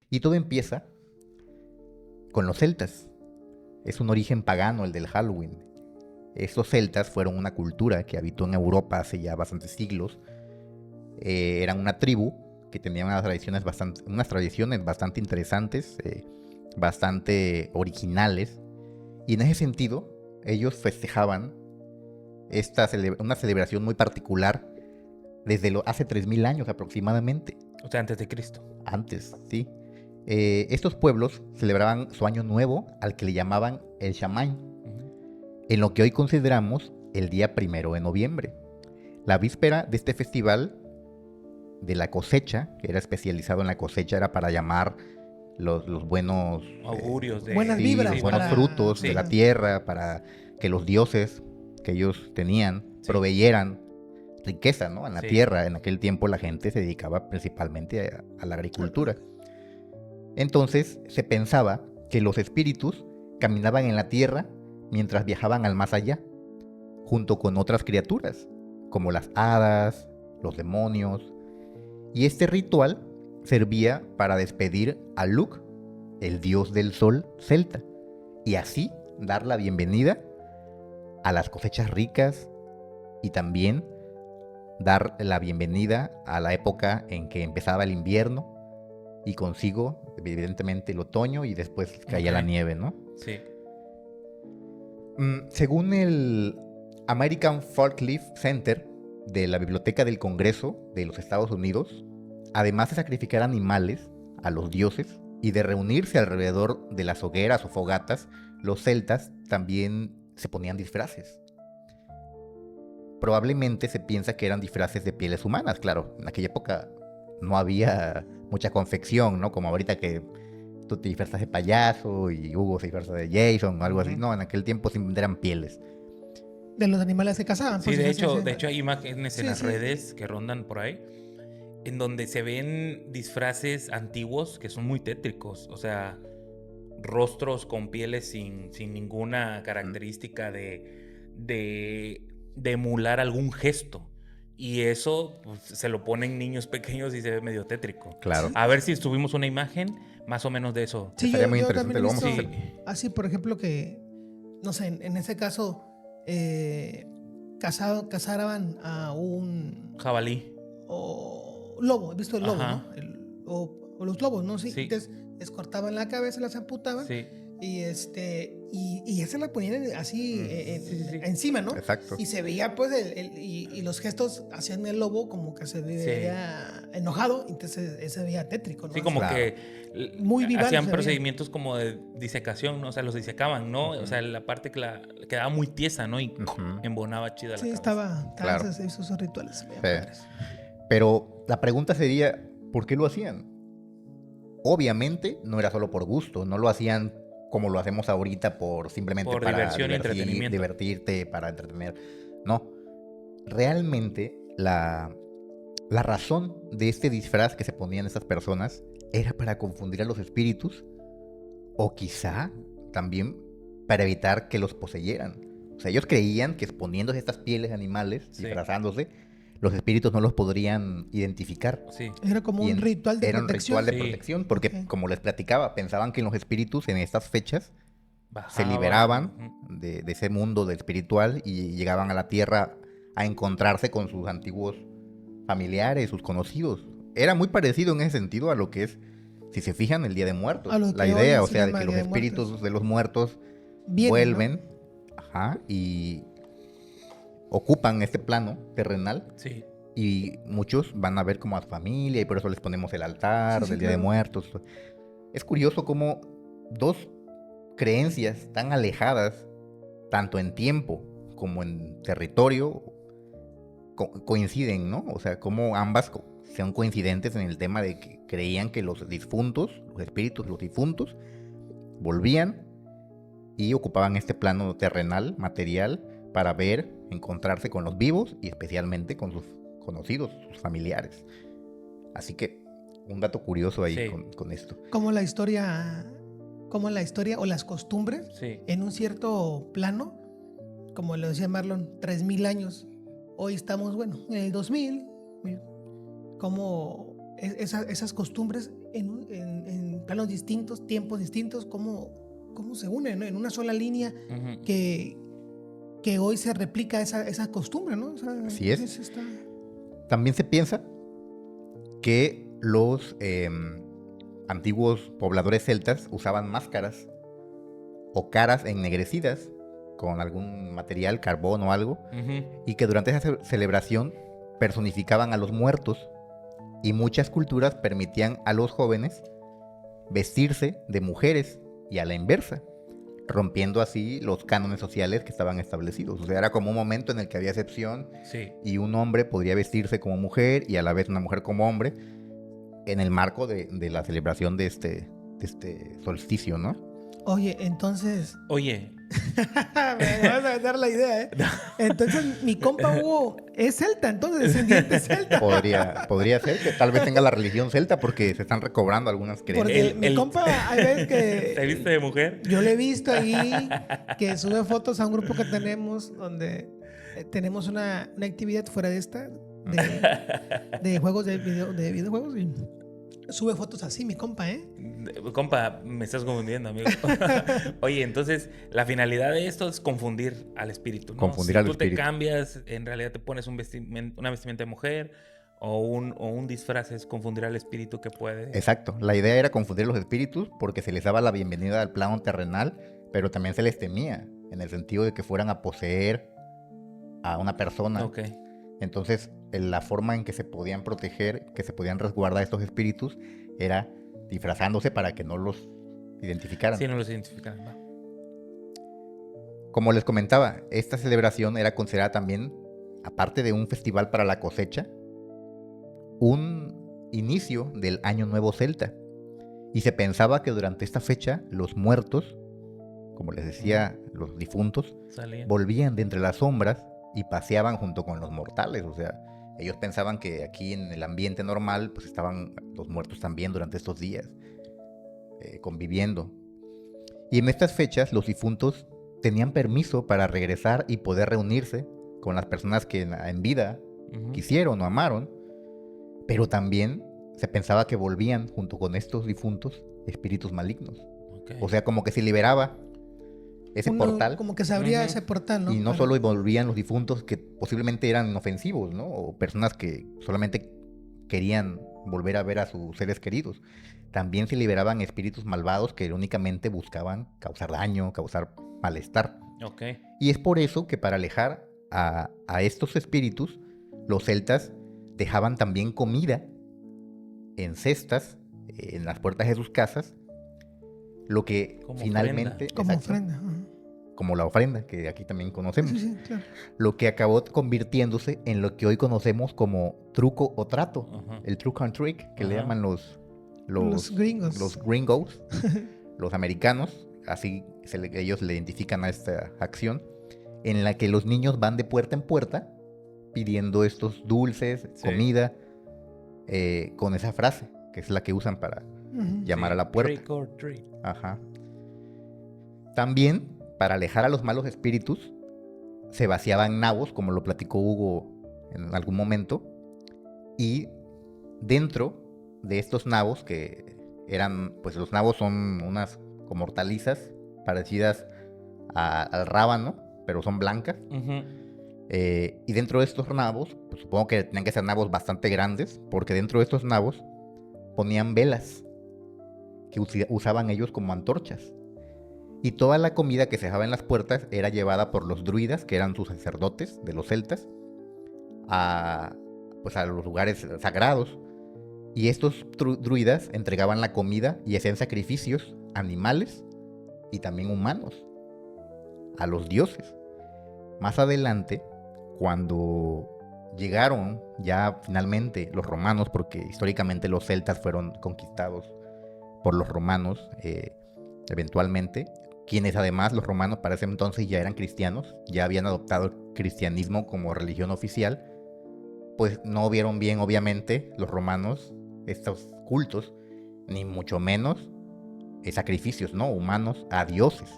Y todo empieza con los celtas. Es un origen pagano el del Halloween. Estos celtas fueron una cultura que habitó en Europa hace ya bastantes siglos. Eran una tribu que tenía unas tradiciones bastante interesantes, bastante originales. Y en ese sentido, ellos festejaban una celebración muy particular desde hace 3000 años aproximadamente. O sea, antes de Cristo. Antes, sí. Estos pueblos celebraban su año nuevo al que le llamaban el Shamain, en lo que hoy consideramos el día 1 de noviembre. La víspera de este festival de la cosecha, que era especializado en la cosecha, era para llamar los buenos augurios, buenas vibras, los buenos frutos de la tierra, para que los dioses que ellos tenían proveyeran riqueza, ¿no? En la tierra. En aquel tiempo la gente se dedicaba principalmente a la agricultura. Entonces se pensaba que los espíritus caminaban en la tierra mientras viajaban al más allá, junto con otras criaturas, como las hadas, los demonios. Y este ritual servía para despedir a Lugh, el dios del sol celta, y así dar la bienvenida a las cosechas ricas y también dar la bienvenida a la época en que empezaba el invierno y consigo, evidentemente, el otoño y después caía la nieve, ¿no? Sí. Según el American Folklife Center de la Biblioteca del Congreso de los Estados Unidos, además de sacrificar animales a los dioses y de reunirse alrededor de las hogueras o fogatas, los celtas también se ponían disfraces. Probablemente se piensa que eran disfraces de pieles humanas. Claro, en aquella época no había mucha confección, ¿no? Como ahorita que tú te disfrazas de payaso y Hugo se disfraza de Jason o algo así. No, en aquel tiempo simplemente eran pieles. De los animales que cazaban. Sí, de hecho hay imágenes en las redes que rondan por ahí, en donde se ven disfraces antiguos que son muy tétricos. O sea, rostros con pieles sin ninguna característica de emular algún gesto. Y eso pues, se lo ponen niños pequeños y se ve medio tétrico. Claro. A ver si subimos una imagen más o menos de eso. Sí, estaría muy yo interesante. también Lo vamos a visto, hacer. así, por ejemplo, que, no sé, en ese caso, cazaban a un Jabalí. o lobo, he visto el lobo, Ajá. ¿no? O los lobos, ¿no? Sí. Sí. Entonces les cortaban la cabeza, las amputaban. Sí. Y esa la ponían así sí. encima, ¿no? Exacto. Y se veía pues y los gestos hacían el lobo como que se veía enojado, entonces se veía tétrico, ¿no? Sí, como Claro. que muy vival hacían se procedimientos como de disecación, ¿no? O sea, los disecaban, ¿no? Ujú. O sea, la parte que quedaba muy tiesa, ¿no? Y Ujú. embonaba chida la Sí, cabeza. estaban Claro. esos rituales. Sí. Pero la pregunta sería, ¿por qué lo hacían? Obviamente no era solo por gusto, no lo hacían como lo hacemos ahorita simplemente Por para diversión y entretenimiento. divertirte, para entretener. No, realmente la razón de este disfraz que se ponían estas personas era para confundir a los espíritus o quizá también para evitar que los poseyeran. O sea, ellos creían que exponiéndose estas pieles de animales, Sí. disfrazándose, los espíritus no los podrían identificar. Sí. Era como un ritual de Era protección. un ritual de Sí. protección, porque Ok. como les platicaba, pensaban que los espíritus en estas fechas se Bajaban. liberaban Ujú. de ese mundo del espiritual y llegaban a la tierra a encontrarse con sus antiguos familiares, sus conocidos. Era muy parecido en ese sentido a lo que es, si se fijan, el Día de Muertos. A lo La que hoy idea, o se sea, de llama que los Día de espíritus Muertos. de los muertos Vienen, vuelven, y ocupan este plano terrenal. Sí. Y muchos van a ver como a su familia y por eso les ponemos el altar Sí, del Día de claro. Muertos. Es curioso cómo dos creencias tan alejadas, tanto en tiempo como en territorio, coinciden, ¿no? O sea, cómo ambas son coincidentes en el tema de que creían que los difuntos, los espíritus, los difuntos, volvían y ocupaban este plano terrenal, material, para ver, encontrarse con los vivos y especialmente con sus conocidos, sus familiares. Así que un dato curioso ahí Sí. con esto. Como la historia o las costumbres Sí. en un cierto plano, como lo decía Marlon, 3000 años. Hoy estamos, bueno, en el 2000, como esas costumbres planos distintos, tiempos distintos, cómo se unen, ¿no? En una sola línea que hoy se replica esa costumbre, ¿no? O sea, así es. También se piensa que los antiguos pobladores celtas usaban máscaras o caras ennegrecidas con algún material, carbón o algo, y que durante esa celebración personificaban a los muertos, y muchas culturas permitían a los jóvenes vestirse de mujeres y a la inversa, rompiendo así los cánones sociales que estaban establecidos. O sea, era como un momento en el que había excepción, sí, y un hombre podría vestirse como mujer y a la vez una mujer como hombre en el marco de la celebración de este solsticio, ¿no? Oye, entonces... Oye. Me vas a dar la idea, ¿eh? Entonces, mi compa Hugo es celta, entonces, descendiente celta. Podría ser que tal vez tenga la religión celta porque se están recobrando algunas creencias. Porque mi compa, hay veces que... ¿Se viste de mujer? Yo le he visto ahí que sube fotos a un grupo que tenemos donde tenemos una actividad fuera de esta, de juegos de videojuegos, y sube fotos así, mi compa, ¿eh? Compa, me estás confundiendo, amigo. Oye, entonces, la finalidad de esto es confundir al espíritu, ¿no? Confundir al espíritu. Si tú te cambias, en realidad te pones una vestimenta de mujer o un disfraz, es confundir al espíritu que puede... Exacto. La idea era confundir los espíritus porque se les daba la bienvenida al plano terrenal, pero también se les temía, en el sentido de que fueran a poseer a una persona. Ok. Entonces, la forma en que se podían proteger, que se podían resguardar estos espíritus, era disfrazándose para que no los identificaran. Sí, no los identificaran, ¿no? Como les comentaba, esta celebración era considerada también, aparte de un festival para la cosecha, un inicio del Año Nuevo Celta. Y se pensaba que durante esta fecha los muertos, como les decía, los difuntos, volvían de entre las sombras y paseaban junto con los mortales. O sea, ellos pensaban que aquí en el ambiente normal pues estaban los muertos también durante estos días conviviendo. Y en estas fechas los difuntos tenían permiso para regresar y poder reunirse con las personas que en vida quisieron o amaron, pero también se pensaba que volvían junto con estos difuntos espíritus malignos. Okay. O sea, como que se liberaba ese portal. Como que se abría ese portal, ¿no? Y no solo volvían los difuntos que posiblemente eran inofensivos, ¿no? O personas que solamente querían volver a ver a sus seres queridos. También se liberaban espíritus malvados que únicamente buscaban causar daño, causar malestar. Okay. Y es por eso que para alejar a estos espíritus, los celtas dejaban también comida en cestas en las puertas de sus casas, lo que como finalmente... Ofrenda. Como ofrenda. Como la ofrenda, que aquí también conocemos. Sí, claro. Lo que acabó convirtiéndose en lo que hoy conocemos como truco o trato. El trick and trick, que le llaman los gringos. Los gringos, los americanos, así ellos le identifican a esta acción, en la que los niños van de puerta en puerta pidiendo estos dulces, comida, con esa frase, que es la que usan para llamar a la puerta. Trick or treat. Ajá. También, para alejar a los malos espíritus, se vaciaban nabos, como lo platicó Hugo en algún momento, y dentro de estos nabos, que eran, pues los nabos son unas como hortalizas parecidas al rábano, pero son blancas. Y dentro de estos nabos, pues supongo que tenían que ser nabos bastante grandes, porque dentro de estos nabos ponían velas que usaban ellos como antorchas. Y toda la comida que se dejaba en las puertas era llevada por los druidas, que eran sus sacerdotes de los celtas, a los lugares sagrados. Y estos druidas entregaban la comida y hacían sacrificios animales y también humanos a los dioses. Más adelante, cuando llegaron ya finalmente los romanos, porque históricamente los celtas fueron conquistados por los romanos eventualmente, quienes además los romanos para ese entonces ya eran cristianos, ya habían adoptado el cristianismo como religión oficial, pues no vieron bien obviamente los romanos estos cultos, ni mucho menos sacrificios humanos a dioses.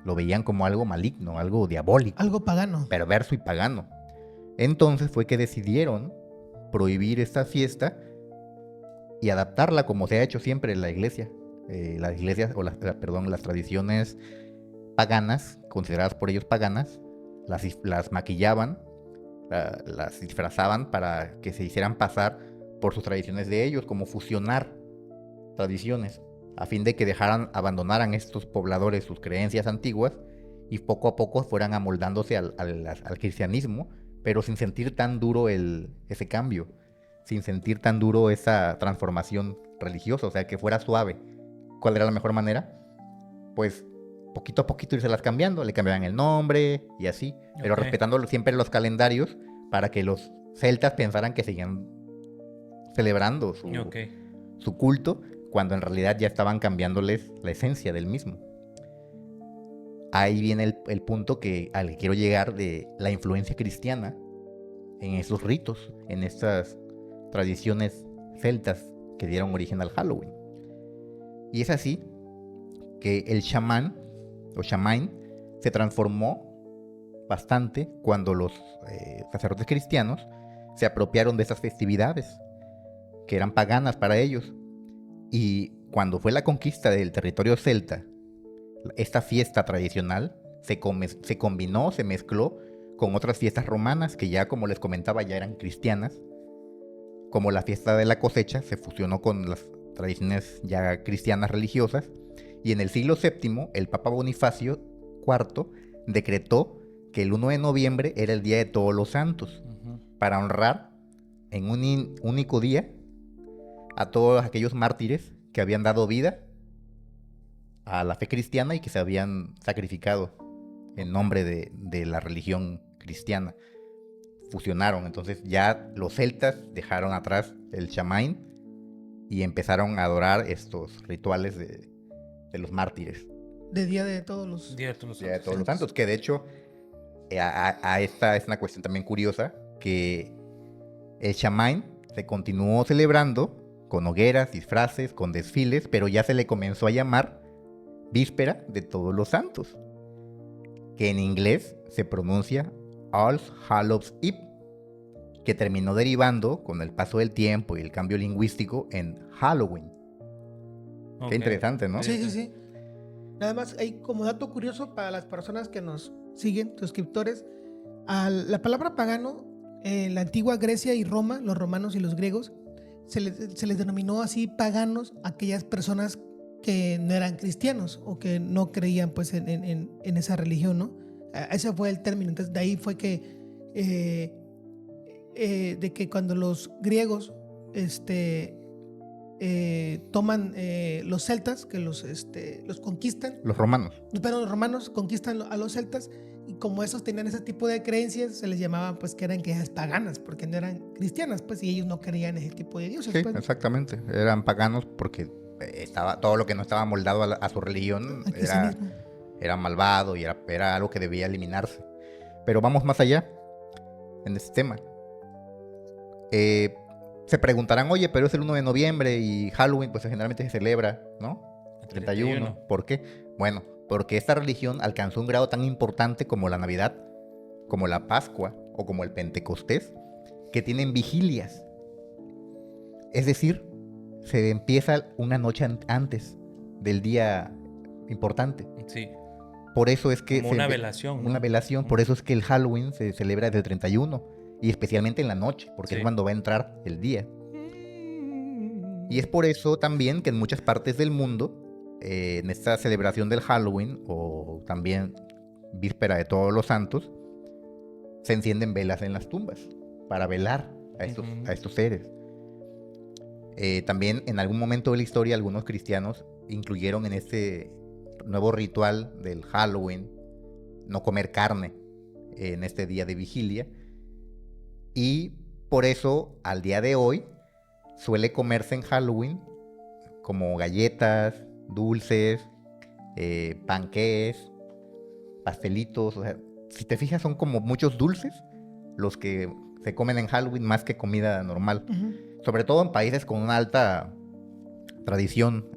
Lo veían como algo maligno, algo diabólico. Algo pagano. Perverso y pagano. Entonces fue que decidieron prohibir esta fiesta y adaptarla como se ha hecho siempre en la iglesia, las iglesias, o las tradiciones paganas, consideradas por ellos paganas, las maquillaban, las disfrazaban para que se hicieran pasar por sus tradiciones de ellos, como fusionar tradiciones, a fin de que abandonaran estos pobladores sus creencias antiguas y poco a poco fueran amoldándose al cristianismo, pero sin sentir tan duro ese cambio, sin sentir tan duro esa transformación religiosa, o sea, que fuera suave. ¿Cuál era la mejor manera? Pues poquito a poquito irse cambiando, le cambiaban el nombre y así, pero respetando siempre los calendarios para que los celtas pensaran que seguían celebrando su culto, cuando en realidad ya estaban cambiándoles la esencia del mismo. Ahí viene el punto al que quiero llegar de la influencia cristiana en esos ritos, en estas tradiciones celtas que dieron origen al Halloween. Y es así que el chamán o chamain se transformó bastante cuando los sacerdotes cristianos se apropiaron de esas festividades que eran paganas para ellos. Y cuando fue la conquista del territorio celta, esta fiesta tradicional se combinó, se mezcló con otras fiestas romanas que ya, como les comentaba, ya eran cristianas. Como la fiesta de la cosecha se fusionó con las tradiciones ya cristianas religiosas. Y en el siglo VII, el Papa Bonifacio IV decretó que el 1 de noviembre era el Día de Todos los Santos, para honrar en un único día a todos aquellos mártires que habían dado vida a la fe cristiana y que se habían sacrificado en nombre de la religión cristiana. Fusionaron, entonces ya los celtas dejaron atrás el chamain y empezaron a adorar estos rituales de los mártires. De Día de Todos los Santos, que de hecho esta es una cuestión también curiosa, que el chamain se continuó celebrando con hogueras, disfraces, con desfiles, pero ya se le comenzó a llamar Víspera de Todos los Santos, que en inglés se pronuncia All Hallows Eve, que terminó derivando con el paso del tiempo y el cambio lingüístico en Halloween. Qué interesante, ¿no? Sí. Nada más, hay como dato curioso para las personas que nos siguen, suscriptores, la palabra pagano, en la antigua Grecia y Roma, los romanos y los griegos, se les denominó así paganos a aquellas personas que no eran cristianos o que no creían pues en esa religión, ¿no? Ese fue el término. Entonces de ahí fue que de que cuando los griegos toman los celtas, que los conquistan. Los romanos. Pero los romanos conquistan a los celtas, y como esos tenían ese tipo de creencias, se les llamaban pues que eran creencias paganas, porque no eran cristianas, pues, y ellos no creían en ese tipo de dioses. Sí, pues. Exactamente. Eran paganos porque todo lo que no estaba moldado a su religión era malvado y era algo que debía eliminarse. Pero vamos más allá en este tema. Se preguntarán, oye, pero es el 1 de noviembre y Halloween pues generalmente se celebra, ¿no? El 31. ¿Por qué? Bueno, porque esta religión alcanzó un grado tan importante como la Navidad, como la Pascua o como el Pentecostés, que tienen vigilias. Es decir, se empieza una noche antes del día importante. Sí. Por eso es que... Como una velación. Una velación, por eso es que el Halloween se celebra desde el 31. Y especialmente en la noche, porque es cuando va a entrar el día. Y es por eso también que en muchas partes del mundo, en esta celebración del Halloween, o también Víspera de Todos los Santos, se encienden velas en las tumbas para velar a estos seres. También en algún momento de la historia algunos cristianos incluyeron en este nuevo ritual del Halloween no comer carne en este día de vigilia. Y por eso, al día de hoy, suele comerse en Halloween como galletas, dulces, panqués, pastelitos. O sea, si te fijas, son como muchos dulces los que se comen en Halloween más que comida normal. Sobre todo en países con una alta tradición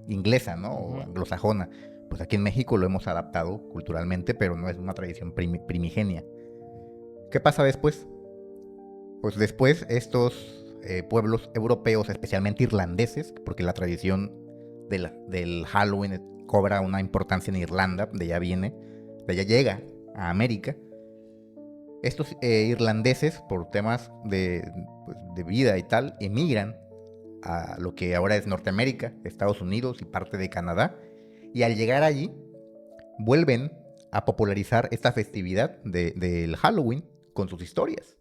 inglesa, ¿no? O anglosajona. Pues aquí en México lo hemos adaptado culturalmente, pero no es una tradición primigenia. ¿Qué pasa después? Pues después estos pueblos europeos, especialmente irlandeses, porque la tradición del Halloween cobra una importancia en Irlanda, de allá llega a América. Estos irlandeses, por temas de vida y tal, emigran a lo que ahora es Norteamérica, Estados Unidos y parte de Canadá. Y al llegar allí, vuelven a popularizar esta festividad del Halloween con sus historias.